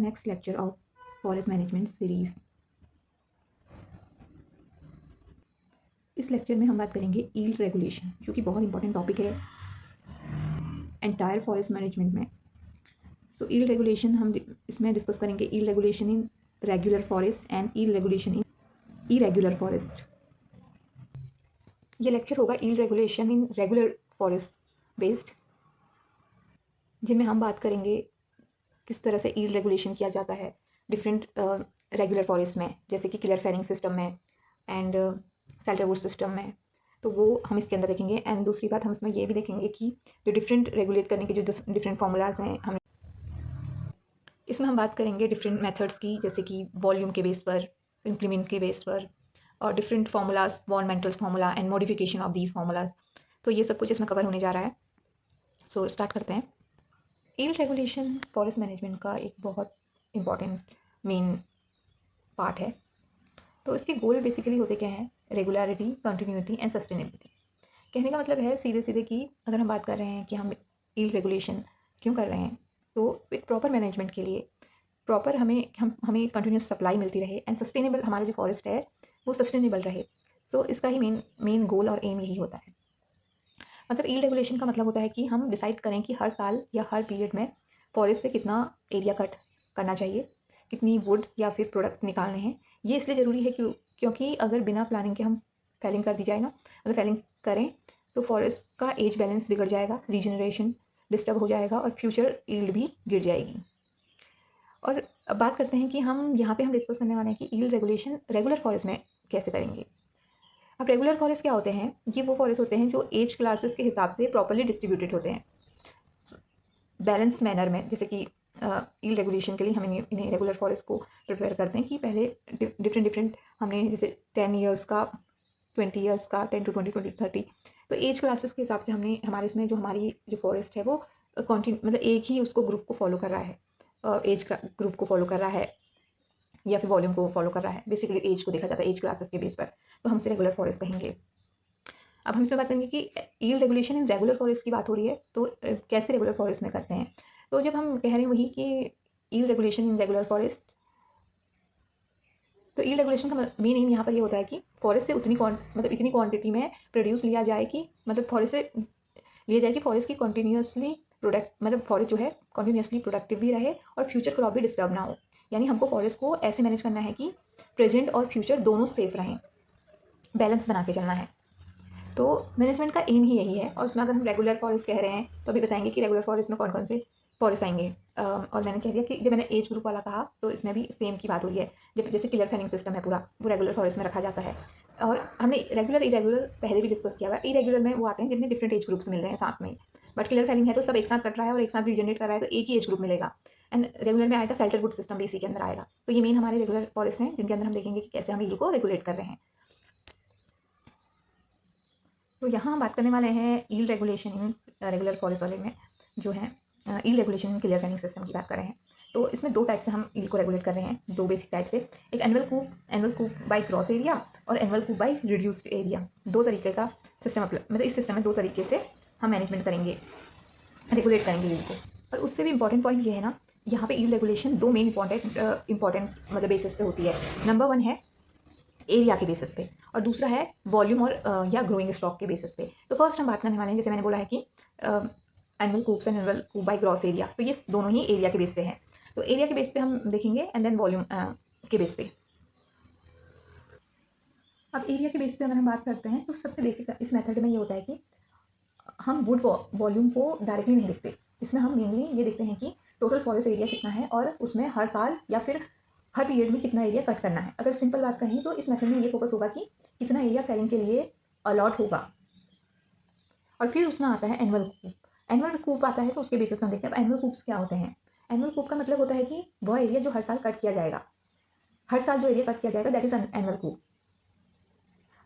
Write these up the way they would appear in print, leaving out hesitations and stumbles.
next lecture of forest management series. इस lecture में हम बात करेंगे यील्ड रेगुलेशन, जो कि बहुत इंपॉर्टेंट टॉपिक है एंटायर फॉरेस्ट मैनेजमेंट में. सो यील्ड रेगुलेशन हम इसमें डिस्कस करेंगे yield regulation in regular forest and yield regulation in irregular forest. ये लेक्चर होगा yield regulation in regular forest based, जिनमें हम बात करेंगे किस तरह से यील्ड रेगुलेशन किया जाता है डिफरेंट रेगुलर फॉरेस्ट में, जैसे कि क्लियर फेलिंग सिस्टम में एंड सेल्टरवुड सिस्टम में. तो वो हम इसके अंदर देखेंगे. एंड दूसरी बात हम इसमें ये भी देखेंगे कि जो डिफरेंट रेगुलेट करने के जो डिफरेंट फार्मूलाज हैं, हम इसमें हम बात करेंगे डिफरेंट मेथड्स की, जैसे कि वॉल्यूम के बेस पर, इंक्रीमेंट के बेस पर, और different formulas, von Mantel's formula and modification of these formulas. तो ये सब कुछ इसमें कवर होने जा रहा है. सो स्टार्ट करते हैं. यील्ड रेगुलेशन फॉरेस्ट मैनेजमेंट का एक बहुत इंपॉर्टेंट मेन पार्ट है. तो इसके गोल बेसिकली होते क्या हैं? Regularity, continuity and sustainability. कहने का मतलब है सीधे सीधे कि अगर हम बात कर रहे हैं कि हम यील्ड रेगुलेशन क्यों कर रहे हैं, तो एक प्रॉपर मैनेजमेंट के लिए प्रॉपर हमें कंटिन्यूस सप्लाई मिलती रहे एंड सस्टेनेबल हमारा जो फॉरेस्ट है वो सस्टेनेबल रहे. सो इसका ही मेन गोल और एम यही होता है. मतलब यील्ड रेगुलेशन का मतलब होता है कि हम डिसाइड करें कि हर साल या हर पीरियड में फॉरेस्ट से कितना एरिया कट करना चाहिए, कितनी वुड या फिर प्रोडक्ट्स निकालने हैं. ये इसलिए ज़रूरी है क्योंकि अगर बिना प्लानिंग के हम फेलिंग कर दी जाए ना, अगर फेलिंग करें तो फॉरेस्ट का एज बैलेंस बिगड़ जाएगा, रीजनरेशन डिस्टर्ब हो जाएगा और फ्यूचर यील्ड भी गिर जाएगी. और अब बात करते हैं कि हम डिस्कस करने वाले हैं कि यील्ड रेगुलेशन रेगुलर फॉरेस्ट में कैसे करेंगे. अब रेगुलर फॉरेस्ट क्या होते हैं? ये वो फॉरेस्ट होते हैं जो एज क्लासेस के हिसाब से प्रॉपर्ली डिस्ट्रीब्यूटेड होते हैं बैलेंस मैनर में. जैसे कि यील्ड रेगुलेशन के लिए हम इन्हें रेगुलर फॉरेस्ट को प्रिपेयर करते हैं कि पहले डिफरेंट हमने जैसे 10 ईयर्स का, 20 ईयर्स का, 10 to 20, 20 to 30. तो एज क्लासेस के हिसाब से हमने हमारे इसमें जो हमारी जो फॉरेस्ट है वो मतलब एक ही उसको ग्रुप को फॉलो कर रहा है, एज ग्रुप को फॉलो कर रहा है या फिर वॉल्यूम को फॉलो कर रहा है. बेसिकली एज को देखा जाता है एज क्लासेस के बेस पर, तो हम इसे रेगुलर फॉरेस्ट कहेंगे. अब हम इसमें बात करेंगे कि yield regulation in regular forest की बात हो रही है, तो कैसे रेगुलर फॉरेस्ट में करते हैं. तो जब हम कह रहे हैं वही कि yield regulation in regular forest, तो यील्ड रेगुलेशन का मेन एम यहाँ पर ये होता है कि फॉरेस्ट से इतनी क्वांटिटी में प्रोड्यूस लिया जाए कि फॉरेस्ट की कंटिन्यूसली फॉरेस्ट जो है कंटिन्यूसली प्रोडक्टिव भी रहे और फ्यूचर क्रॉप भी डिस्टर्ब ना हो. यानी हमको फॉरेस्ट को ऐसे मैनेज करना है कि प्रेजेंट और फ्यूचर दोनों सेफ रहें, बैलेंस बना के चलना है. तो मैनेजमेंट का एम ही यही है. और उसमें अगर हम रेगुलर फॉरेस्ट कह रहे हैं तो अभी बताएंगे कि रेगुलर फॉरेस्ट में कौन कौन से फॉरेस्ट आएंगे. और मैंने कह दिया कि जब मैंने एज ग्रुप वाला कहा तो इसमें भी सेम की बात हो रही है. जब जैसे क्लियर फेलिंग सिस्टम है पूरा, वो रेगुलर फॉरेस्ट में रखा जाता है. और हमने रेगुलर इरेगुलर पहले भी डिस्कस किया हुआ है. इरेगुलर में वो आते हैं जिनमें डिफरेंट एज ग्रुप्स मिल रहे हैं साथ में, बट क्लियर फेलिंग है तो सब एक साथ कट रहा है और एक साथ रीजनरेट कर रहा है, तो एक ही एज ग्रुप मिलेगा. एंड रेगुलर में आएगा सेल्टरवुड सिस्टम भी इसी के अंदर आएगा. तो ये मेन हमारे रेगुलर फॉरेस्ट हैं जिनके अंदर हम देखेंगे कि कैसे हम यील्ड को रेगुलेट कर रहे हैं. तो यहाँ हम बात करने वाले हैं yield regulation in regular forest वाले में, जो है yield regulation in clear felling system की बात कर रहे हैं. तो इसमें दो टाइप से हम यील्ड को रेगुलेट कर रहे हैं, दो बेसिक टाइप से. एक annual coupe by gross area और annual coupe by reduced area. दो तरीके का सिस्टम, इस सिस्टम में दो तरीके से हम मैनेजमेंट करेंगे, रेगुलेट करेंगे यील्ड को. और उससे भी इंपॉर्टेंट पॉइंट ये है ना, यहाँ पे यील्ड रेगुलेशन दो मेन इंपॉर्टेंट बेसिस पे होती है. नंबर 1 है एरिया के बेसिस पे और दूसरा है वॉल्यूम और या ग्रोइंग स्टॉक के बेसिस पे. तो फर्स्ट हम बात करने वाले हैं, जैसे मैंने बोला है कि annual coupes and annual coupe by gross area, तो ये दोनों ही एरिया के बेस पे हैं. तो एरिया के बेस पे हम देखेंगे एंड देन वॉल्यूम के बेस पे. अब एरिया के बेस पे अगर हम बात करते हैं तो सबसे बेसिक इस मेथड में ये होता है कि हम वुड वॉल्यूम को डायरेक्टली नहीं देखते. इसमें हम मेनली ये देखते हैं कि टोटल फॉरेस्ट एरिया कितना है और उसमें हर साल या फिर हर पीरियड में कितना एरिया कट करना है. अगर सिंपल बात कहें तो इस मेथड में ये फोकस होगा कि कितना एरिया फेलिंग के लिए अलॉट होगा. और फिर उसमें आता है एनुअल कूप. एनुअल कूप आता है तो उसके बेसिस पर हम देखते हैं. अब एनुअल कूप्स क्या होते हैं? एनुअल कूप का मतलब होता है कि वह एरिया जो हर साल कट किया जाएगा, हर साल जो एरिया कट किया जाएगा, दैट इज एनुअल कूप.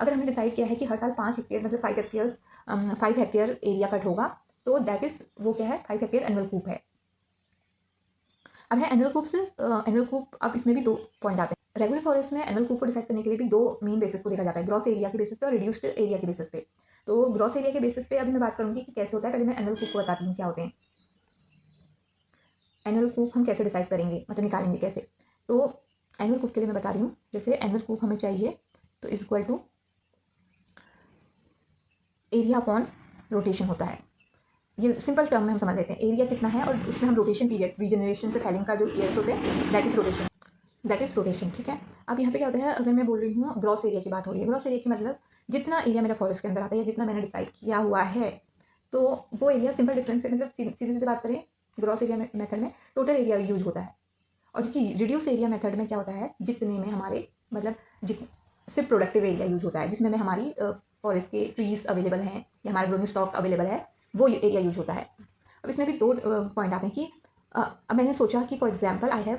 अगर हमने डिसाइड किया है कि हर साल 5 हेक्टेयर मतलब 5 हेक्टेयर एरिया कट होगा, तो दैट इज वो क्या है, 5 हेक्टेयर एनुअल कूप है. अब है एनुअल कूप. अब इसमें भी दो पॉइंट आते हैं. रेगुलर फॉरेस्ट में एनुअल कूप को डिसाइड करने के लिए भी दो मेन बेसिस को देखा जाता है, ग्रॉस एरिया के बेसिस पे और रिड्यूस्ड एरिया के बेसिस पे. तो ग्रॉस एरिया के बेसिस पे अभी मैं बात करूंगी कि कैसे होता है. पहले मैं एनुअल कूप को बताती हूँ क्या होते हैं. एनुअल कूप हम कैसे डिसाइड करेंगे, मतलब निकालेंगे कैसे। तो एनुअल कूप के लिए मैं बता रही हूँ, जैसे एनुअल कूप हमें चाहिए तो is equal to area upon rotation होता है। ये सिंपल टर्म में हम समझ लेते हैं, एरिया कितना है और उसमें हम रोटेशन पीरियड, रीजनरेशन से फैलिंग का जो ईयर्स होते हैं, दैट इज़ रोटेशन। ठीक है, अब यहाँ पे क्या होता है, अगर मैं बोल रही हूँ ग्रॉस एरिया की बात हो रही है, ग्रॉस एरिया की मतलब जितना एरिया मेरा फॉरेस्ट के अंदर आता है या जितना मैंने डिसाइड किया हुआ है, तो वो एरिया सिंपल डिफरेंस है, मतलब सीधी सीधी बात करें, ग्रॉस एरिया मेथड में टोटल एरिया यूज होता है, और जबकि रिड्यूस एरिया मेथड में क्या होता है, जितने में हमारे मतलब जित सिर्फ प्रोडक्टिव एरिया यूज होता है, जिसमें में हमारी फॉरेस्ट के ट्रीज अवेलेबल हैं या हमारा ग्रोइंग स्टॉक अवेलेबल है, वो एरिया यूज होता है। अब इसमें भी दो पॉइंट आते हैं कि अब मैंने सोचा कि for example I have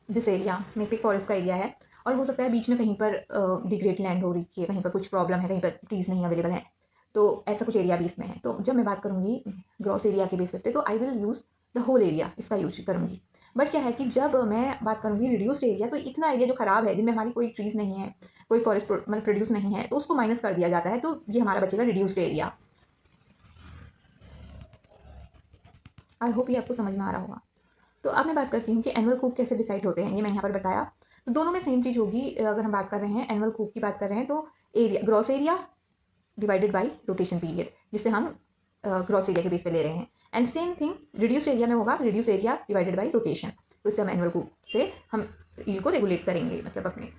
this area, मेरे पे फॉरेस्ट का एरिया है और हो सकता है बीच में कहीं पर डिग्रेड लैंड हो रही है, कहीं पर कुछ प्रॉब्लम है, कहीं पर ट्रीज़ नहीं अवेलेबल हैं, तो ऐसा कुछ एरिया भी इसमें है। तो जब मैं बात करूँगी ग्रॉस एरिया के बेसिस पे, तो I will use the whole area, इसका यूज करूँगी। बट क्या है कि जब मैं बात करूँगी रिड्यूस्ड एरिया, तो इतना एरिया जो ख़राब है, जिनमें हमारी कोई ट्रीज़ नहीं है, कोई फॉरेस्ट मतलब प्रोड्यूस नहीं है, तो उसको माइनस कर दिया जाता है, तो ये हमारा बचेगा रिड्यूस्ड एरिया। आई होप ये आपको समझ में आ रहा होगा। तो अब मैं बात करती हूँ कि एनुअल कूप कैसे डिसाइड होते हैं, ये मैंने यहाँ पर बताया। तो दोनों में सेम चीज़ होगी, अगर हम बात कर रहे हैं एनुअल कूप की बात कर रहे हैं, तो area gross area divided by rotation period, जिससे हम ग्रॉस एरिया के बेस पे ले रहे हैं। And same thing reduce area में होगा, reduce area divided by rotation, तो इससे हम एनुअल कूप से हम ईल्ड को रेगुलेट करेंगे, मतलब अपने।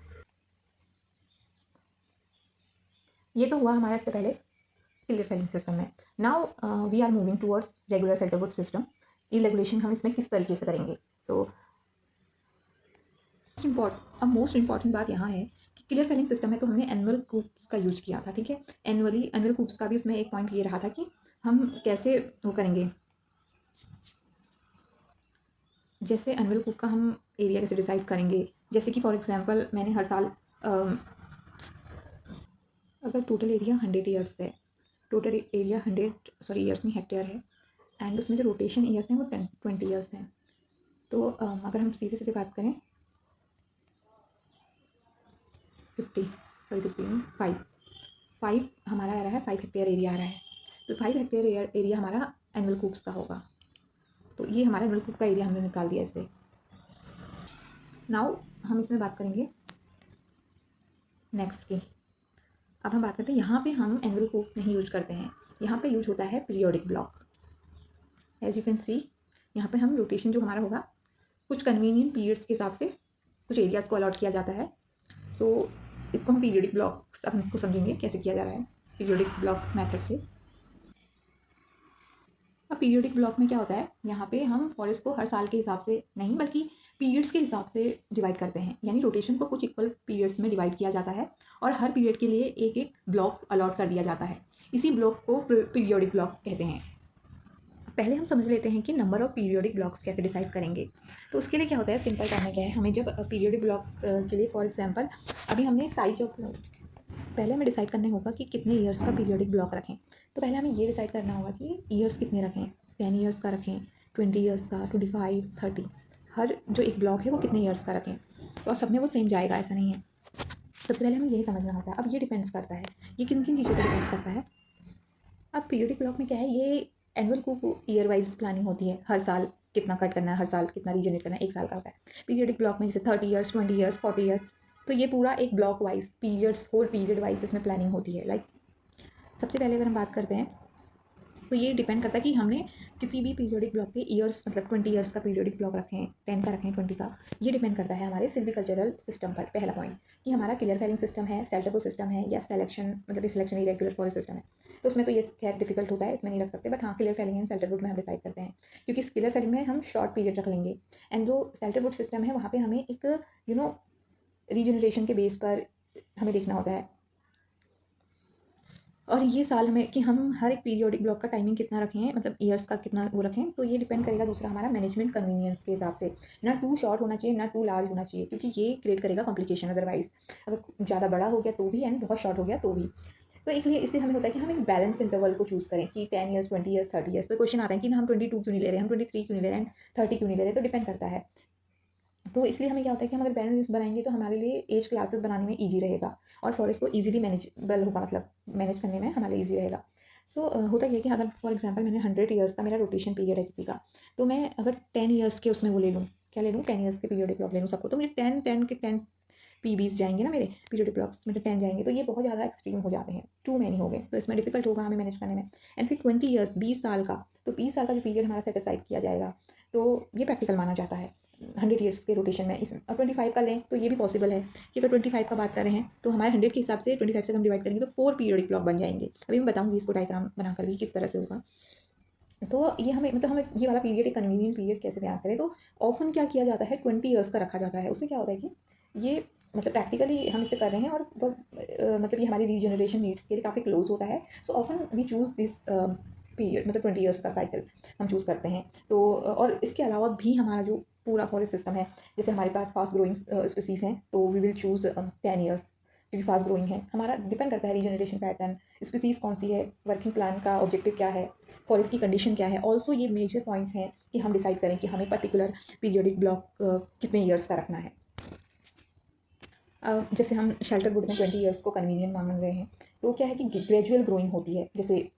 ये तो हुआ हमारा इससे पहले क्लियर फैलिंग सिस्टम में। Now we are moving towards regular shelterwood system. Yield regulation हम इसमें किस तरीके से करेंगे। सो अब मोस्ट इंपॉर्टेंट बात यहाँ है कि क्लियर फैलिंग सिस्टम में तो हमने एनुअल कूप्स का यूज किया था, ठीक है। एनुअल कूप्स का भी उसमें एक पॉइंट ये रहा था कि हम कैसे वो करेंगे, जैसे एनुअल कूप का हम एरिया कैसे डिसाइड करेंगे। जैसे कि फॉर एग्जांपल मैंने हर साल अगर टोटल एरिया 100 ईयर्स है, टोटल एरिया 100 ईयर्स नहीं हेक्टेयर है, एंड उसमें जो रोटेशन ईयर्स हैं वो 20 ईयर्स हैं, तो अगर हम सीधे सीधे बात करें 5 हमारा आ रहा है, 5 हेक्टेयर एरिया आ रहा है, तो 5 हेक्टेयर एरिया हमारा एनुअल कूप्स का होगा। तो ये हमारा एनुअल कूप का एरिया हमने निकाल दिया इससे। नाउ हम इसमें बात करेंगे नेक्स्ट की। अब हम बात करते हैं, यहाँ पे हम एनुअल कूप नहीं यूज करते हैं, यहाँ पे यूज होता है periodic block. As you can see, यहाँ पे हम रोटेशन जो हमारा होगा, कुछ कन्वीनियंट पीरियड्स के हिसाब से कुछ एरियाज़ को अलॉट किया जाता है, तो इसको हम पीरियोडिक ब्लॉक्स, अब हम इसको समझेंगे कैसे किया जा रहा है पीरियोडिक ब्लॉक मेथड से। अब पीरियोडिक ब्लॉक में क्या होता है, यहाँ पे हम फॉरेस्ट को हर साल के हिसाब से नहीं बल्कि पीरियड्स के हिसाब से डिवाइड करते हैं, यानी रोटेशन को कुछ इक्वल पीरियड्स में डिवाइड किया जाता है और हर पीरियड के लिए एक एक ब्लॉक अलॉट कर दिया जाता है। इसी ब्लॉक को पीरियोडिक ब्लॉक कहते हैं। पहले हम समझ लेते हैं कि नंबर ऑफ पीरियोडिक ब्लॉक्स कैसे डिसाइड करेंगे। तो उसके लिए क्या होता है, सिंपल टर्म में क्या है, हमें जब पीरियोडिक ब्लॉक के लिए फॉर एग्जांपल अभी हमने साइज ऑफ, पहले हमें डिसाइड करना होगा कि कितने ईयर्स का पीरियोडिक ब्लॉक रखें। तो पहले हमें ये डिसाइड करना होगा कि ईयर्स कितने रखें, 10 ईयर्स का रखें, 20 ईयर्स का, 25, 30, हर जो एक ब्लॉक है वो कितने ईयर्स का रखें, तो सब में वो सेम जाएगा ऐसा नहीं है। सबसे पहले हमें यही समझना होता है। अब ये डिपेंड्स करता है, ये किन किन चीज़ों पर डिपेंड्स करता है। अब पीरियोडिक ब्लॉक में क्या है, ये एनुअल को ईयर वाइज प्लानिंग होती है, हर साल कितना कट करना है, हर साल कितना रीजनरेट करना है, एक साल का होता है। पीरियोडिक ब्लॉक में जैसे 30 ईयर्स, 20 ईयर्स, 40 ईयर्स, तो ये पूरा एक block wise periods, whole period wise इसमें प्लानिंग होती है। लाइक सबसे पहले अगर हम बात करते हैं, तो ये डिपेंड करता है कि हमने किसी भी पीरियोडिक ब्लॉक के ईयर्स, मतलब 20 ईयर्स का पीरियोडिक ब्लॉक रखें, 10 का रखें, 20 का, ये डिपेंड करता है हमारे सिल्वीकल्चरल सिस्टम पर। पहला पॉइंट कि हमारा क्लियर फैलिंग सिस्टम है, सेल्टरवुड सिस्टम है, या सिलेक्शन मतलब सिलेक्शन इरेगुलर फॉरेस्ट सिस्टम है, तो उसमें तो ये खैर डिफिकल्ट होता है, इसमें नहीं रख सकते। बट हाँ, क्लियर फैलिंग एंड सेल्टरवुड में हम डिसाइड करते हैं, क्योंकि क्लियर फैलिंग में हम शॉर्ट पीरियड रख लेंगे, एंड जो सेल्टरवुड सिस्टम है वहाँ पे हमें एक रीजनरेशन के बेस पर हमें देखना होता है, और ये साल हमें कि हम हर एक पीरियोडिक ब्लॉक का टाइमिंग कितना रखें, मतलब ईयर्स का कितना वो रखें, तो ये डिपेंड करेगा दूसरा हमारा मैनेजमेंट कन्वीनियंस के हिसाब से। ना टू शॉर्ट होना चाहिए, ना टू लार्ज होना चाहिए, क्योंकि ये क्रिएट करेगा कॉम्प्लिकेशन अदरवाइज। अगर ज़्यादा बड़ा हो गया तो भी एंड बहुत शॉर्ट हो गया तो भी। तो इसलिए हमें होता है कि हम एक बैलेंस इंटरवल को चूज़ करें कि 10 ईयर्स, 20 ईयर्स, 30 ईयर्स। तो क्वेश्चन आता है कि हम 22 क्यों नहीं ले रहे, हम 23 क्यों नहीं ले रहे हैं, 30 क्यों नहीं ले रहे, तो डिपेंड करता है। तो इसलिए हमें क्या होता है कि हम अगर बैलेंस बनाएंगे तो हमारे लिए एज क्लासेस बनाने में ईजी रहेगा और फॉरेस्ट को ईजिली मैनेजेबल होगा, मतलब मैनेज करने में हमारे लिए ईजी रहेगा। सो होता क्या है कि अगर फॉर एग्जांपल मैंने 100 ईयर्स का मेरा रोटेशन पीरियड है किसी का, तो मैं अगर 10 ईयर्स के उसमें वो ले लूँ, क्या ले लूँ, 10 ईयर्स के पीरियोडिक क्लॉक ले लूँ सबको, तो मुझे 10 पीबीज जाएंगे ना मेरे पीरियोडिक क्लॉक्स में, 10 जाएंगे, तो ये बहुत ज़्यादा एक्सट्रीम हो जाते हैं, टू मैनी हो गए, तो इसमें डिफिकल्ट होगा हमें मैनेज करने में। एंड फिर 20 ईयर्स, 20 साल का, तो 20 साल का जो पीरियड हमारा सेट असाइड किया जाएगा, तो ये प्रैक्टिकल माना जाता है 100 ईयर्स के रोटेशन में। इस और 25 का लें तो ये भी पॉसिबल है कि अगर 25 का बात कर रहे हैं तो हमारे 100 के हिसाब से 25 से हम डिवाइड करेंगे तो 4 पीरियोडिक क्लॉक बन जाएंगे। अभी मैं बताऊँगी इसको डायग्राम बनाकर भी किस तरह से होगा। तो ये हमें मतलब हमें ये वाला पीरियड, एक कन्वीनियंट पीरियड कैसे तैयार करें, तो ऑफन क्या किया जाता है 20 ईयर्स का रखा जाता है। उससे क्या होता है कि ये मतलब प्रैक्टिकली हम इसे कर रहे हैं और वो मतलब ये हमारी रीजनरेशन नीड्स के लिए काफ़ी क्लोज होता है। So often we choose this period, मतलब 20 ईयर्स का साइकिल हम चूज़ करते हैं। तो और इसके अलावा भी हमारा जो पूरा फॉरेस्ट सिस्टम है, जैसे हमारे पास फास्ट ग्रोइंग स्पीसीज़ हैं तो वी विल चूज़ 10 ईयर्स, क्योंकि फास्ट ग्रोइंग है। हमारा डिपेंड करता है रीजनरेशन पैटर्न, स्पीसीज़ कौन सी है, वर्किंग प्लान का ऑब्जेक्टिव क्या है, फॉरेस्ट की कंडीशन क्या है। ऑल्सो ये मेजर पॉइंट्स हैं कि हम डिसाइड करें कि हमें पर्टिकुलर पीरियोडिक ब्लॉक कितने ईयर्स का रखना है। जैसे हम शेल्टर वुड में 20 ईयर्स को कन्वीनियंट मान रहे हैं, तो क्या है कि ग्रेजुअल ग्रोइंग होती है। जैसे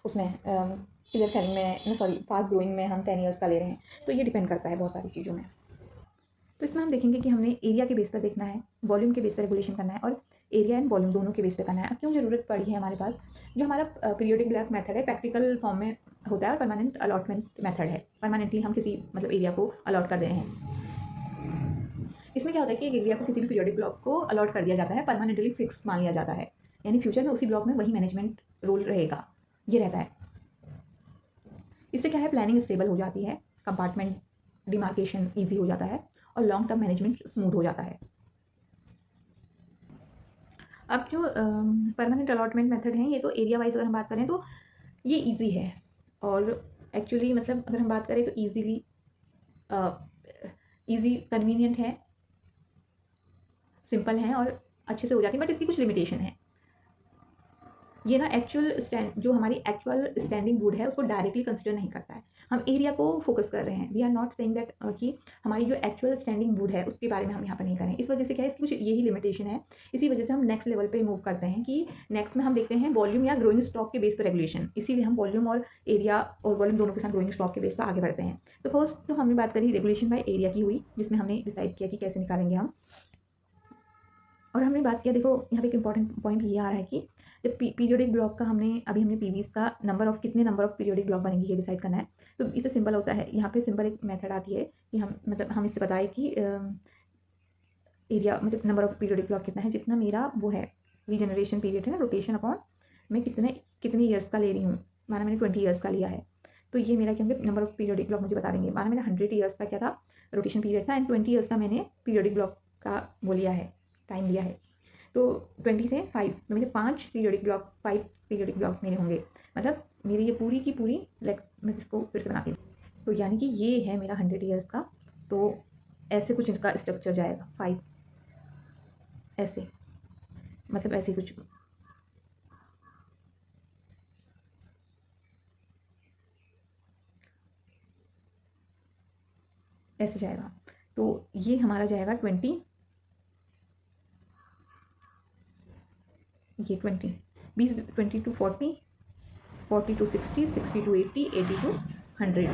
उसमें किलर फेलिंग में, सॉरी, फास्ट ग्रोइंग में हम 10 ईयर्स का ले रहे हैं, तो ये डिपेंड करता है बहुत सारी चीज़ों में। तो इसमें हम देखेंगे कि हमने एरिया के बेस पर देखना है, वॉल्यूम के बेस पर रेगुलेशन करना है, और एरिया एंड वॉल्यूम दोनों के बेस पर करना है। अब क्यों ज़रूरत पड़ी है हमारे पास, जो हमारा पीरियोडिक ब्लॉक मेथड है प्रैक्टिकल फॉर्म में होता है और परमानेंट अलॉटमेंट मेथड है। परमानेंटली हम किसी मतलब एरिया को अलॉट कर दे रहे हैं। इसमें क्या होता है कि एक एरिया को किसी भी पीरियोडिक ब्लॉक को अलॉट कर दिया जाता है, परमानेंटली फिक्स मान लिया जाता है, यानी फ्यूचर में उसी ब्लॉक में वही मैनेजमेंट रोल रहेगा, ये रहता है। इससे क्या है, प्लानिंग स्टेबल हो जाती है, कंपार्टमेंट डिमार्केशन ईजी हो जाता है, और लॉन्ग टर्म मैनेजमेंट स्मूथ हो जाता है। अब जो परमानेंट अलॉटमेंट मेथड है, ये तो एरिया वाइज अगर हम बात करें तो ये इजी है, और एक्चुअली मतलब अगर हम बात करें तो ईजीली ईजी कन्वीनियंट है, सिंपल है और अच्छे से हो जाती है। बट इसकी कुछ लिमिटेशन है। ये ना जो हमारी एक्चुअल स्टैंडिंग वुड है उसको डायरेक्टली कंसिडर नहीं करता है। हम एरिया को फोकस कर रहे हैं। We are not saying that कि हमारी जो एक्चुअल स्टैंडिंग वुड है उसके बारे में हम यहाँ पर नहीं करें। इस वजह से क्या है, इसकी कुछ यही लिमिटेशन है। इसी वजह से हम नेक्स्ट लेवल पे मूव करते हैं कि नेक्स्ट में हम देखते हैं वॉल्यूम या ग्रोइंग स्टॉक के बेस पर रेगुलेशन। इसीलिए हम वॉल्यूम और एरिया और वॉल्यूम दोनों के साथ ग्रोइंग स्टॉक के बेस पर आगे बढ़ते हैं। तो फर्स्ट तो हमने बात करी रेगुलेशन बाय एरिया की हुई, जिसमें हमने डिसाइड किया कि कैसे निकालेंगे हम। और हमने बात किया, देखो यहाँ पे एक इंपॉर्टेंट पॉइंट ये आ रहा है कि जब पीरियोडिक ब्लॉक का हमने पीवीज का कितने नंबर ऑफ पीरियोडिक ब्लॉक बनेंगे ये डिसाइड करना है। तो इससे सिंपल होता है, यहाँ पे सिंपल एक मेथड आती है कि हम इससे बताएं कि एरिया मतलब नंबर ऑफ पीरियोडिक ब्लॉक कितना है, जितना मेरा वो है रीजनरेशन पीरियड है ना, रोटेशन अपॉन मैं कितने ईयर्स का ले रही हूँ। माना मैंने 20 ईयर्स का लिया है, तो ये मेरा क्या होंगे, नंबर ऑफ पीरियोडिक ब्लॉक मुझे बता देंगे। माना मैंने 100 ईयर्स का क्या था, रोटेशन पीरियड था, एंड 20 ईयर्स का मैंने पीरियोडिक ब्लॉक का वो लिया है, टाइम लिया है। तो 20 से 5, तो मेरे 5 पीरियोडिक ब्लॉक मेरे होंगे। मतलब मेरी ये पूरी की पूरी मैं इसको फिर से बनाती हूँ, तो यानी कि ये है मेरा 100 ईयर्स का। तो ऐसे कुछ इनका स्ट्रक्चर जाएगा, 5 ऐसे, मतलब ऐसे कुछ ऐसे जाएगा। तो ये हमारा जाएगा 20, ये 20, 20, 20 टू 40, 40 टू 60, 60 टू 80, 80 टू 100।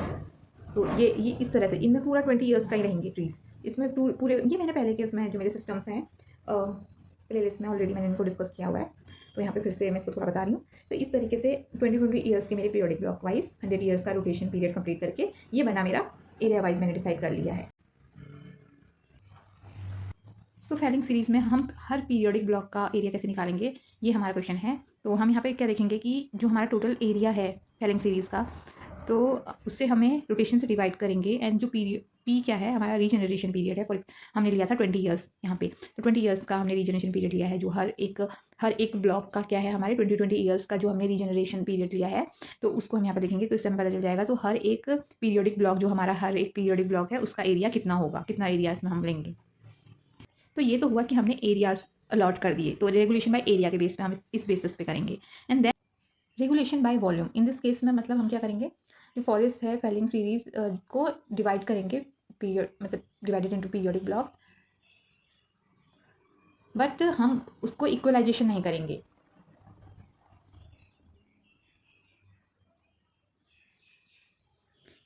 तो ये इस तरह से इनमें पूरा 20 ईयर्स का ही रहेंगे ट्रीज। इसमें पूरे ये मैंने पहले के उसमें जो मेरे सिस्टम्स हैं प्ले लिस्ट में ऑलरेडी मैंने इनको डिस्कस किया हुआ है, तो यहाँ पे फिर से मैं इसको थोड़ा बता रही हूँ। तो इस तरीके से 20 ईयर्स के मेरे पीरियोडिक ब्लॉक वाइज 100 ईयर्स का रोटेशन पीरियड कंप्लीट करके ये बना मेरा एरिया वाइज, मैंने डिसाइड कर लिया है। सो फैलिंग सीरीज़ में हम हर पीरियोडिक ब्लॉक का एरिया कैसे निकालेंगे, ये हमारा क्वेश्चन है। तो हम यहाँ पे क्या देखेंगे कि जो हमारा टोटल एरिया है फैलिंग सीरीज़ का, तो उससे हमें रोटेशन से डिवाइड करेंगे, एंड जो पी क्या है, हमारा रीजनरेशन पीरियड है। फॉर हमने लिया था 20 ईयर्स यहाँ पे, तो 20 ईयर्स का हमने रीजनरेशन पीरियड लिया है, जो हर एक ब्लॉक का क्या है, हमारे 20 ईयर्स का जो हमने रीजनरेशन पीरियड लिया है, तो उसको हम यहाँ पे देखेंगे, तो इससे हमें पता चल जाएगा। तो हर एक पीरियोडिक ब्लॉक जो हमारा हर एक पीरियोडिक ब्लॉक है उसका एरिया कितना होगा, कितना एरिया इसमें हम लेंगे। तो ये तो हुआ कि हमने एरियाज अलॉट कर दिए, तो रेगुलेशन बाय एरिया के बेस पे हम इस बेसिस पे करेंगे। And then regulation by volume, in this case में मतलब हम क्या करेंगे, जो फॉरेस्ट है फैलिंग सीरीज को डिवाइड करेंगे, पीरियड मतलब divided into periodic blocks, but हम उसको इक्वलाइजेशन नहीं करेंगे।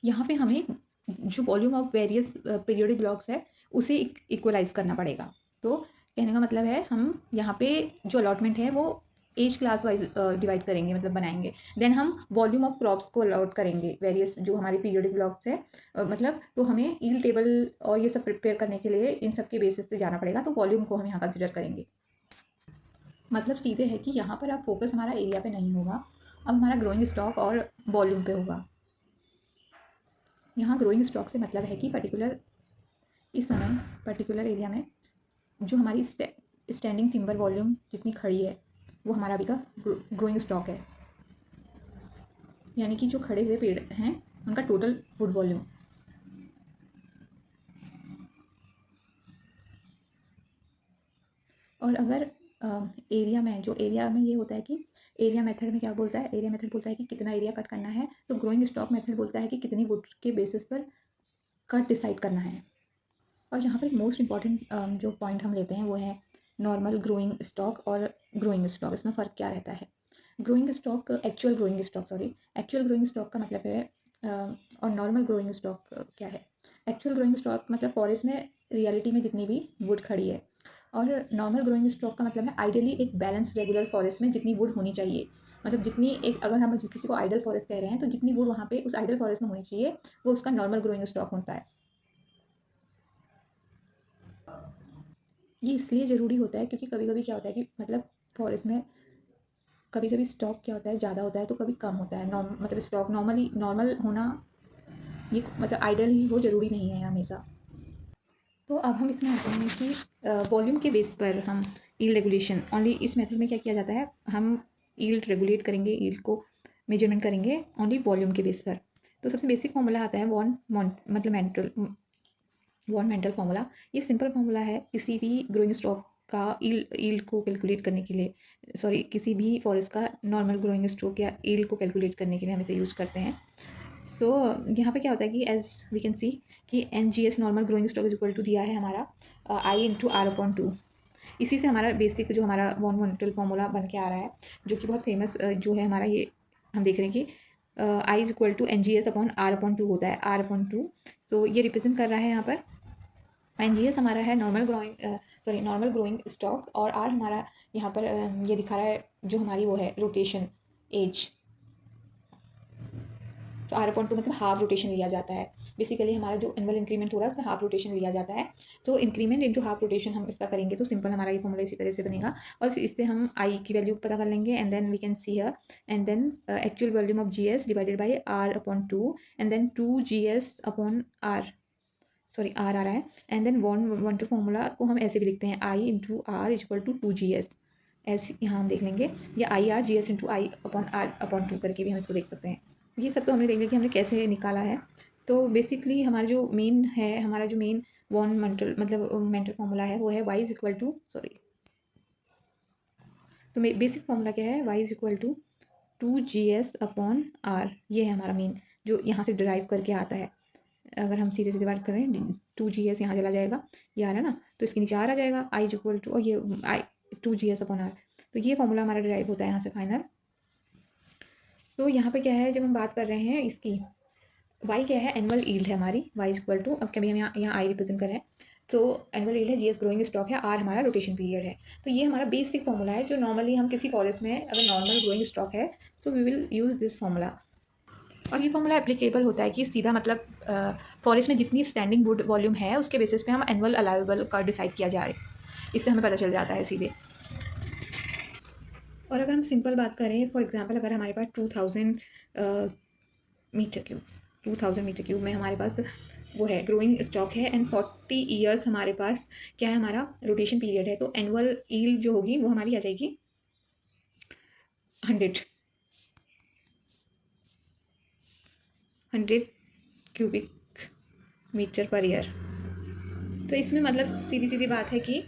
यहाँ पे हमें जो volume of various periodic blocks है उसे इक्वलाइज करना पड़ेगा। तो कहने का मतलब है हम यहाँ पे जो अलॉटमेंट है वो एज क्लास वाइज डिवाइड करेंगे, मतलब बनाएंगे। देन हम वॉल्यूम ऑफ क्रॉप्स को अलॉट करेंगे वेरियस जो हमारे पीरियोडिक ब्लॉक्स है, मतलब तो हमें ईल्ड टेबल और ये सब प्रिपेयर करने के लिए इन सब के बेसिस से जाना पड़ेगा। तो वॉल्यूम को हम यहाँ कंसिडर करेंगे। मतलब सीधे है कि यहाँ पर अब फोकस हमारा एरिया पे नहीं होगा, अब हमारा ग्रोइंग स्टॉक और वॉल्यूम पे होगा। यहाँ ग्रोइंग स्टॉक से मतलब है कि पर्टिकुलर इस समय पर्टिकुलर एरिया में जो हमारी स्टैंडिंग टिम्बर वॉल्यूम जितनी खड़ी है वो हमारा अभी का ग्रोइंग स्टॉक है, यानी कि जो खड़े हुए पेड़ हैं उनका टोटल वुड वॉल्यूम। और अगर एरिया में ये होता है कि एरिया मेथड में क्या बोलता है, एरिया मेथड बोलता है कि कितना एरिया कट करना है, तो ग्रोइंग स्टॉक मेथड बोलता है कि कितनी वुड के बेसिस पर कट डिसाइड करना है। और यहाँ पर एक मोस्ट इंपॉर्टेंट जो पॉइंट हम लेते हैं वो है नॉर्मल ग्रोइंग स्टॉक और ग्रोइंग स्टॉक। इसमें फ़र्क क्या रहता है? Growing stock actual growing stock का मतलब है और नॉर्मल ग्रोइंग स्टॉक क्या है? एक्चुअल ग्रोइंग स्टॉक मतलब फॉरेस्ट में रियलिटी में जितनी भी वुड खड़ी है, और नॉर्मल ग्रोइंग स्टॉक का मतलब है आइडियली एक बैलेंस रेगुलर फॉरेस्ट में जितनी वुड होनी चाहिए। मतलब जितनी एक, अगर हम किसी को आइडल फॉरेस्ट कह रहे हैं तो जितनी वुड वहाँ पे उस आइडल फॉरेस्ट में होनी चाहिए वो उसका नॉर्मल ग्रोइंग स्टॉक होता है। ये इसलिए ज़रूरी होता है क्योंकि कभी कभी क्या होता है कि मतलब फॉरेस्ट में कभी कभी स्टॉक क्या होता है, ज़्यादा होता है तो कभी कम होता है। मतलब स्टॉक नॉर्मल होना ये मतलब आइडल ही हो, ज़रूरी नहीं है हमेशा। तो अब हम इसमें आते हैं कि वॉल्यूम के बेस पर हम ईल्ड रेगुलेशन, ओनली इस मेथड में क्या किया जाता है, हम ईल्ड रेगुलेट करेंगे, ईल्ड को मेजरमेंट करेंगे ओनली वॉल्यूम के बेस पर। तो सबसे बेसिक फॉर्मूला आता है वॉन मेंटल फार्मूला। ये सिंपल फार्मूला है किसी भी ग्रोइंग स्टॉक का ईल्ड को कैलकुलेट करने के लिए, सॉरी किसी भी फॉरेस्ट का नॉर्मल ग्रोइंग स्टॉक या ईल्ड को कैलकुलेट करने के लिए हम इसे यूज़ करते हैं। सो यहाँ पे क्या होता है कि एज वी कैन सी कि NGS normal growing stock is equal to दिया है हमारा I/R/2। इसी से हमारा बेसिक जो हमारा वॉन मेंटल फार्मूला बन के आ रहा है, जो कि बहुत फेमस जो है हमारा, ये हम देख रहे हैं कि I=NGS/R/2 होता है, R/2। सो ये रिप्रेजेंट कर रहा है यहाँ पर NGS हमारा है नॉर्मल ग्रोइंग स्टॉक, और R हमारा यहाँ पर ये दिखा रहा है जो हमारी वो है रोटेशन एज। तो R/2 मतलब हाफ रोटेशन लिया जाता है। बेसिकली हमारा जो एनुअल इंक्रीमेंट हो रहा है उसमें हाफ रोटेशन लिया जाता है। सो इंक्रीमेंट इंटू हाफ रोटेशन हम इसका करेंगे तो सिंपल हमारा ये फॉर्मूला इसी तरह से बनेगा, और इससे हम I की वैल्यू पता कर लेंगे। And then we can see here, and then actual volume of GS divided by R/2, and then 2GS/R, sorry R आ रहा है। And then one two formula को हम ऐसे भी लिखते हैं I/R=2GS, ऐसे यहाँ हम देख लेंगे, या IR/GS/I/R/2 करके भी हम इसको देख सकते हैं। ये सब तो हमने देख लिया कि हमने कैसे निकाला है। तो बेसिकली हमारा जो मेन है, हमारा जो मेन वॉन मेंटल मतलब मेंटल फार्मूला है वो है तो बेसिक फार्मूला क्या है, Y=2GS/R। ये है हमारा मेन जो यहाँ से डिराइव करके आता है। अगर हम सीधे सीधे बात करें 2GS यहाँ चला जाएगा, ये आ रहा है ना, तो इसके नीचे R आ जाएगा I= और ये I2GS/R। तो ये फॉर्मूला हमारा डिराइव होता है यहाँ से फाइनल। तो यहाँ पे क्या है, जब हम बात कर रहे हैं इसकी, Y क्या है, एनुअल ईल्ड है हमारी, Y=, अब कभी हम यहाँ I रिप्रेजेंट कर रहे हैं, तो एनुअल ईल्ड है, GS ग्रोइंग स्टॉक है, R हमारा रोटेशन पीरियड है। तो ये हमारा बेसिक फॉर्मूला है जो नॉर्मली हम किसी फॉरेस्ट में अगर नॉर्मल ग्रोइंग स्टॉक है so we will use this formula. और ये फॉर्मूला एप्लीकेबल होता है कि सीधा मतलब फॉरेस्ट में जितनी स्टैंडिंग वुड वॉल्यूम है उसके बेसिस पे हम एनुअल अलाउेबल का डिसाइड किया जाए, इससे हमें पता चल जाता है सीधे। और अगर हम सिंपल बात करें, फॉर एग्जांपल अगर हमारे पास 2000 मीटर क्यूब में हमारे पास वो है ग्रोइंग स्टॉक है, एंड 40 ईयर्स हमारे पास क्या है, हमारा रोटेशन पीरियड है, तो एनुअल ईल्ड जो होगी वो हमारी आ जाएगी 100 क्यूबिक मीटर पर ईयर। तो इसमें मतलब सीधी सीधी बात है कि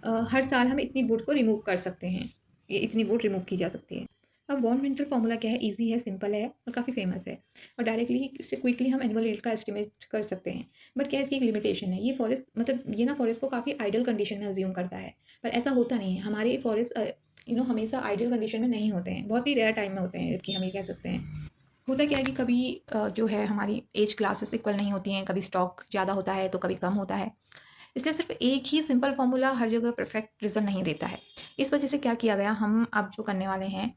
हर साल हम इतनी वुड को रिमूव कर सकते हैं, ये इतनी वुड रिमूव की जा सकती है। अब वॉन मेंटल फार्मूला क्या है, इजी है, सिंपल है और काफ़ी फेमस है, और डायरेक्टली इससे क्विकली हम एनुअल यील्ड का एस्टिमेट कर सकते हैं। बट क्या है, इसकी एक लिमिटेशन है, ये फॉरेस्ट मतलब ये ना फॉरेस्ट को काफ़ी आइडल कंडीशन में अज्यूम करता है, पर ऐसा होता नहीं है। हमारे फॉरेस्ट हमेशा आइडल कंडीशन में नहीं होते हैं, बहुत ही रेयर टाइम में होते हैं, जबकि हम ये कह सकते हैं। होता क्या है कि कभी जो है हमारी एज क्लासेस इक्वल नहीं होती हैं, कभी स्टॉक ज़्यादा होता है तो कभी कम होता है। इसलिए सिर्फ एक ही सिंपल फार्मूला हर जगह परफेक्ट रिजल्ट नहीं देता है। इस वजह से क्या किया गया, हम अब जो करने वाले हैं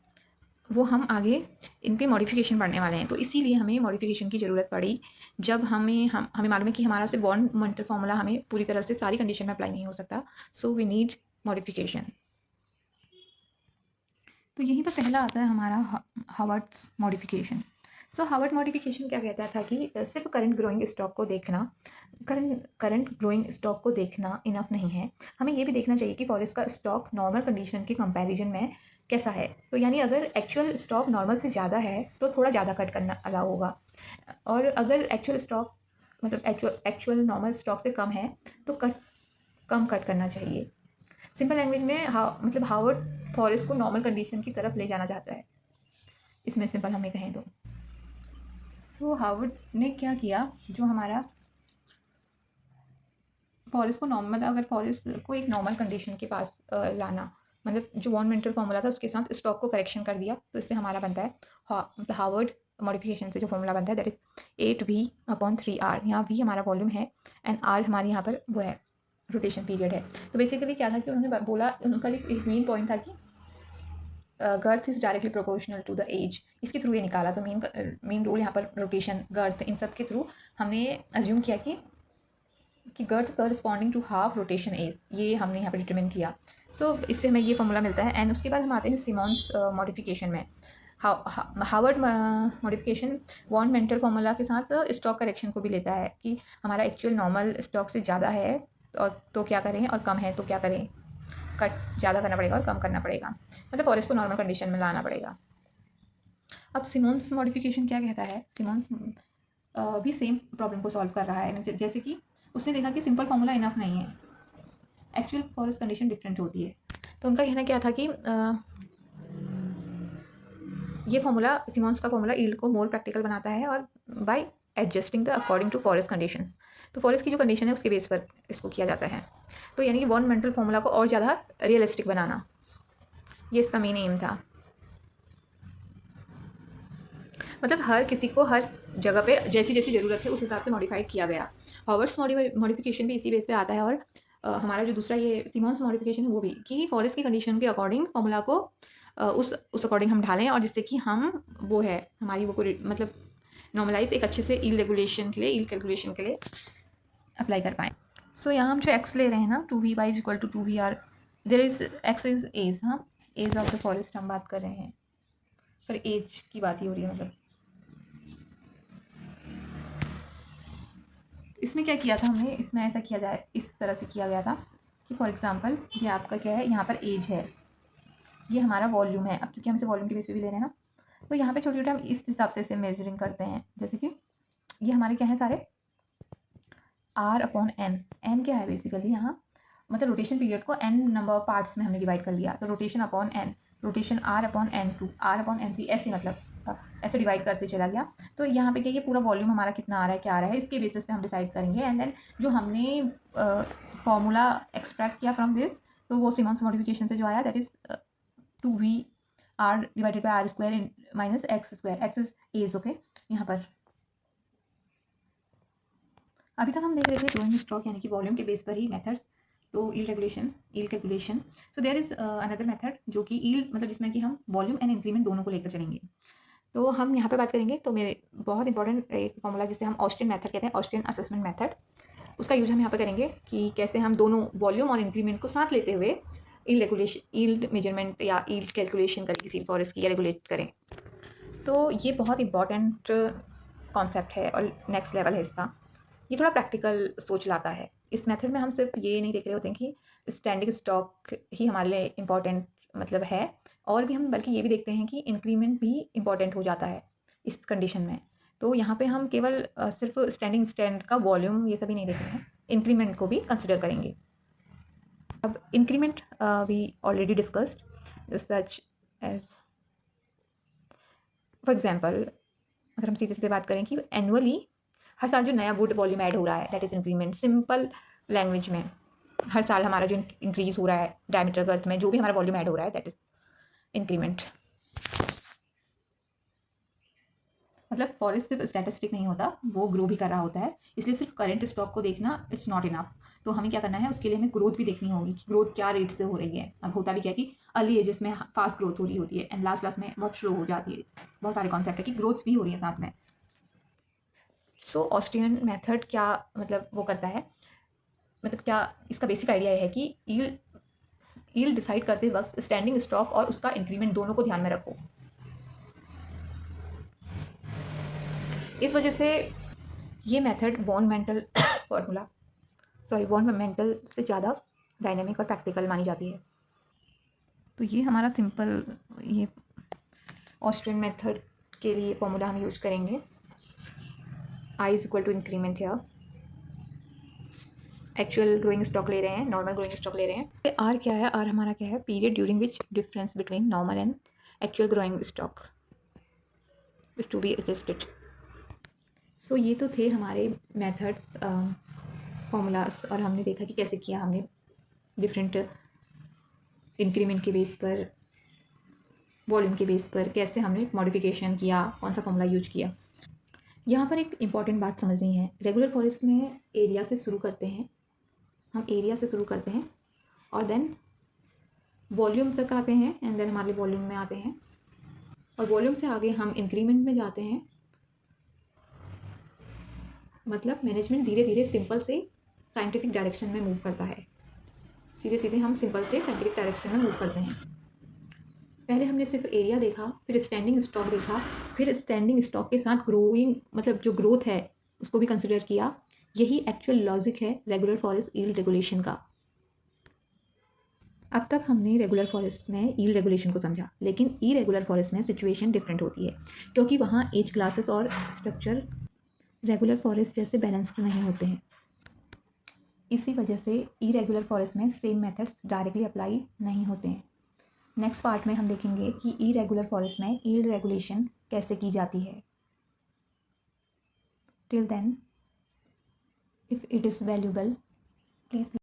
वो हम आगे इनके मॉडिफिकेशन पढ़ने वाले हैं। तो इसीलिए हमें मॉडिफिकेशन की ज़रूरत पड़ी। जब हमें मालूम है कि हमारा सिर्फ वन मंटल फार्मूला हमें पूरी तरह से सारी कंडीशन में अप्लाई नहीं हो सकता, सो वी नीड मॉडिफिकेशन। तो यहीं पर पहला आता है हमारा हावर्ड्स मॉडिफिकेशन। सो हावर्ड मॉडिफिकेशन क्या कहता था कि सिर्फ करंट ग्रोइंग स्टॉक को देखना, करंट ग्रोइंग स्टॉक को देखना इनफ नहीं है। हमें ये भी देखना चाहिए कि फॉरेस्ट का स्टॉक नॉर्मल कंडीशन के कंपैरिजन में कैसा है। तो यानी अगर एक्चुअल स्टॉक नॉर्मल से ज़्यादा है तो थोड़ा ज़्यादा कट करना अलाउ होगा, और अगर एक्चुअल स्टॉक मतलब एक्चुअल नॉर्मल स्टॉक से कम है तो कम कट करना चाहिए। सिंपल लैंग्वेज में मतलब हावर्ड फॉरेस्ट को नॉर्मल कंडीशन की तरफ ले जाना चाहता है, इसमें सिंपल हमें कहें तो। सो हावर्ड ने क्या किया, जो हमारा फॉरेस्ट को नॉर्मल, मतलब अगर फॉरेस्ट को एक नॉर्मल कंडीशन के पास लाना, मतलब जो वन मिनटल फॉर्मूला था उसके साथ स्टॉक को करेक्शन कर दिया, तो इससे हमारा बनता है मतलब हावर्ड मॉडिफिकेशन से जो फॉर्मूला बनता है दैट इज़ 8v/3r। यहाँ v हमारा वॉल्यूम है एंड r हमारी यहाँ पर वो है रोटेशन पीरियड है। तो बेसिकली क्या था कि उन्होंने बोला, उनका एक मेन पॉइंट था कि girth is directly proportional to the age. इसके थ्रू ये निकाला। तो मेन रोल यहाँ पर रोटेशन, गर्थ, इन सब के थ्रू हमने अज्यूम किया कि girth corresponding to half rotation age, ये हमने यहाँ पर डिटरमिन किया। सो इससे हमें ये फॉर्मूला मिलता है। एंड उसके बाद हम आते हैं सिमॉन्स मॉडिफिकेशन में। Howard modification von Mantel formula के साथ स्टॉक करेक्शन को भी लेता है कि हमारा एक्चुअल नॉर्मल स्टॉक से ज़्यादा है और तो क्या करें, और कम है तो क्या करें, कट ज़्यादा करना पड़ेगा और कम करना पड़ेगा, मतलब फॉरेस्ट को नॉर्मल कंडीशन में लाना पड़ेगा। अब सिमोन्स मॉडिफिकेशन क्या कहता है, सिमोन्स भी सेम प्रॉब्लम को सॉल्व कर रहा है। जैसे कि उसने देखा कि सिंपल फार्मूला इनफ नहीं है, एक्चुअल फॉरेस्ट कंडीशन डिफरेंट होती है। तो उनका कहना क्या था कि ये फार्मूला, सिमोन्स का फार्मूला ईल्ड को मोर प्रैक्टिकल बनाता है और by adjusting the according to forest conditions. तो फॉरेस्ट की जो कंडीशन है उसके बेस पर इसको किया जाता है। तो यानी कि वन मेंटल फार्मूला को और ज़्यादा रियलिस्टिक बनाना, ये इसका मेन एम था। मतलब हर किसी को हर जगह पे जैसी जैसी ज़रूरत है उस हिसाब से मॉडिफाई किया गया। हॉवर्ड्स मॉडिफिकेशन भी इसी बेस पे आता है। और हमारा जो दूसरा ये सिमॉन्स मॉडिफिकेशन है वो भी, कि फॉरेस्ट की कंडीशन के अकॉर्डिंग फॉर्मूला को उस अकॉर्डिंग हम ढालें, और जिससे कि हम वो है हमारी वो मतलब नॉर्मलाइज एक अच्छे से ईल्ड रेगुलेशन के लिए, ईल्ड कैलकुलेशन के लिए अप्लाई कर पाएँ। सो यहाँ हम जो एक्स ले रहे हैं ना, 2v/y = 2vr, there is x is age, हाँ एज ऑफ द फॉरेस्ट हम बात कर रहे हैं, सॉरी एज की बात ही हो रही है। मतलब इसमें क्या किया था हमने, इसमें ऐसा किया जाए, इस तरह से किया गया था कि फॉर एग्जांपल ये आपका क्या है, यहाँ पर एज है, ये हमारा वॉल्यूम है। अब क्योंकि हम इसे वॉल्यूम के बेस पे भी ले रहे हैं ना, तो यहाँ पे छोटे छोटे हम इस हिसाब से इसे मेजरिंग करते हैं। जैसे कि ये हमारे क्या है सारे r/n। n क्या है बेसिकली यहाँ, मतलब रोटेशन पीरियड को n नंबर ऑफ पार्ट्स में हमने डिवाइड कर लिया। तो rotation upon n, rotation r/n2, r/n3, ऐसे मतलब ऐसे डिवाइड करते चला गया। तो यहाँ पे क्या, ये पूरा वॉल्यूम हमारा कितना आ रहा है, क्या आ रहा है, इसके बेसिस पे हम डिसाइड करेंगे। एंड देन जो हमने फॉर्मूला एक्सट्रैक्ट किया फ्रॉम दिस, तो वो सिमॉन्स मॉडिफिकेशन से जो आया that is 2v/r² minus x²। X is age, okay. यहाँ पर अभी तक हम देख रहे थे ग्रोइंग स्टॉक यानी कि वॉल्यूम के बेस पर ही मेथड्स। तो yield regulation, yield calculation. So there is another method जो कि ईल्ड, मतलब जिसमें कि हम वॉल्यूम एंड इंक्रीमेंट दोनों को लेकर चलेंगे। तो हम यहाँ पे बात करेंगे, तो मेरे बहुत इंपॉर्टेंट एक फॉर्मूला जिसे हम ऑस्टिन मेथड कहते हैं, ऑस्टिन असेसमेंट मेथड, उसका यूज हम यहाँ पे करेंगे कि कैसे हम दोनों वॉल्यूम और इंक्रीमेंट को साथ लेते हुए ईल्ड रेगुलेशन, ईल्ड मेजरमेंट या ईल्ड कैलकुलेशन करें किसी फॉरेस्ट की, या रेगुलेट करें। तो ये बहुत इंपॉर्टेंट कॉन्सेप्ट है और नेक्स्ट लेवल है इसका। ये थोड़ा प्रैक्टिकल सोच लाता है। इस मेथड में हम सिर्फ ये नहीं देख रहे होते हैं कि स्टैंडिंग स्टॉक ही हमारे लिए इम्पॉर्टेंट मतलब है, और भी हम बल्कि ये भी देखते हैं कि इंक्रीमेंट भी इम्पॉर्टेंट हो जाता है इस कंडीशन में। तो यहाँ पे हम केवल सिर्फ स्टैंडिंग स्टैंड का वॉल्यूम ये सभी नहीं देख रहे हैं, इंक्रीमेंट को भी कंसिडर करेंगे। अब increment we already discussed, such as for example अगर हम सीधे सीधे बात करें कि एनुअली हर साल जो नया वुड वॉल्यूम ऐड हो रहा है that is increment. Simple language में हर साल हमारा जो इंक्रीज हो रहा है डायमीटर गर्थ में, जो भी हमारा वॉल्यूम ऐड हो रहा है दैट इज़ इंक्रीमेंट। मतलब फॉरेस्ट सिर्फ स्टैटिस्टिक नहीं होता, वो ग्रो भी कर रहा होता है, इसलिए सिर्फ करंट स्टॉक को देखना इट्स नॉट इनफ। तो हमें क्या करना है, उसके लिए हमें ग्रोथ भी देखनी होगी कि ग्रोथ क्या रेट से हो रही है। अब होता भी क्या है कि अर्ली एजेस में फास्ट ग्रोथ हो रही होती है एंड लास्ट क्लास में बहुत स्लो हो जाती है। बहुत सारे कॉन्सेप्ट है कि ग्रोथ भी हो रही है साथ में। सो ऑस्ट्रियन मेथड क्या मतलब वो करता है, मतलब क्या इसका बेसिक आइडिया है कि यील्ड डिसाइड करते वक्त स्टैंडिंग स्टॉक और उसका इंक्रीमेंट दोनों को ध्यान में रखो। इस वजह से ये मेथड वॉन मेंटल से ज़्यादा डायनेमिक और प्रैक्टिकल मानी जाती है। तो ये हमारा सिंपल ये ऑस्ट्रियन मेथड के लिए फॉर्मूला हम यूज करेंगे। I is equal to increment है, एक्चुअल ग्रोइंग स्टॉक ले रहे हैं, नॉर्मल ग्रोइंग स्टॉक ले रहे हैं। आर क्या है, आर हमारा क्या है, period during which difference between normal and actual growing stock is to be adjusted. So ये तो थे हमारे मेथड्स, फॉर्मूलाज, और हमने देखा कि कैसे किया हमने डिफरेंट इंक्रीमेंट के बेस पर, वॉल्यूम के बेस पर कैसे हमने मॉडिफिकेशन किया, कौन सा फॉर्मूला यूज किया। यहाँ पर एक इम्पॉर्टेंट बात समझनी है, रेगुलर फॉरेस्ट में एरिया से शुरू करते हैं, हम एरिया से शुरू करते हैं और देन वॉल्यूम तक आते हैं एंड देन हमारे वॉल्यूम में आते हैं, और वॉल्यूम से आगे हम इंक्रीमेंट में जाते हैं। मतलब मैनेजमेंट धीरे धीरे सिंपल से साइंटिफिक डायरेक्शन में मूव करता है, सीधे सीधे हम सिंपल से साइंटिफिक डायरेक्शन में मूव करते हैं। पहले हमने सिर्फ एरिया देखा, फिर स्टैंडिंग स्टॉक देखा, फिर स्टैंडिंग स्टॉक के साथ ग्रोइंग मतलब जो ग्रोथ है उसको भी कंसिडर किया। यही एक्चुअल लॉजिक है रेगुलर फॉरेस्ट यील्ड रेगुलेशन का। अब तक हमने रेगुलर फॉरेस्ट में यील्ड रेगुलेशन को समझा, लेकिन इरेगुलर फॉरेस्ट में सिचुएशन डिफरेंट होती है, क्योंकि वहाँ एज क्लासेस और स्ट्रक्चर रेगुलर फॉरेस्ट जैसे बैलेंस्ड नहीं होते हैं। इसी वजह से इरेगुलर फॉरेस्ट में सेम मेथड्स डायरेक्टली अप्लाई नहीं होते हैं। नेक्स्ट पार्ट में हम देखेंगे कि इरेगुलर फॉरेस्ट में यील्ड रेगुलेशन कैसे की जाती है। Till then, if it is valuable, please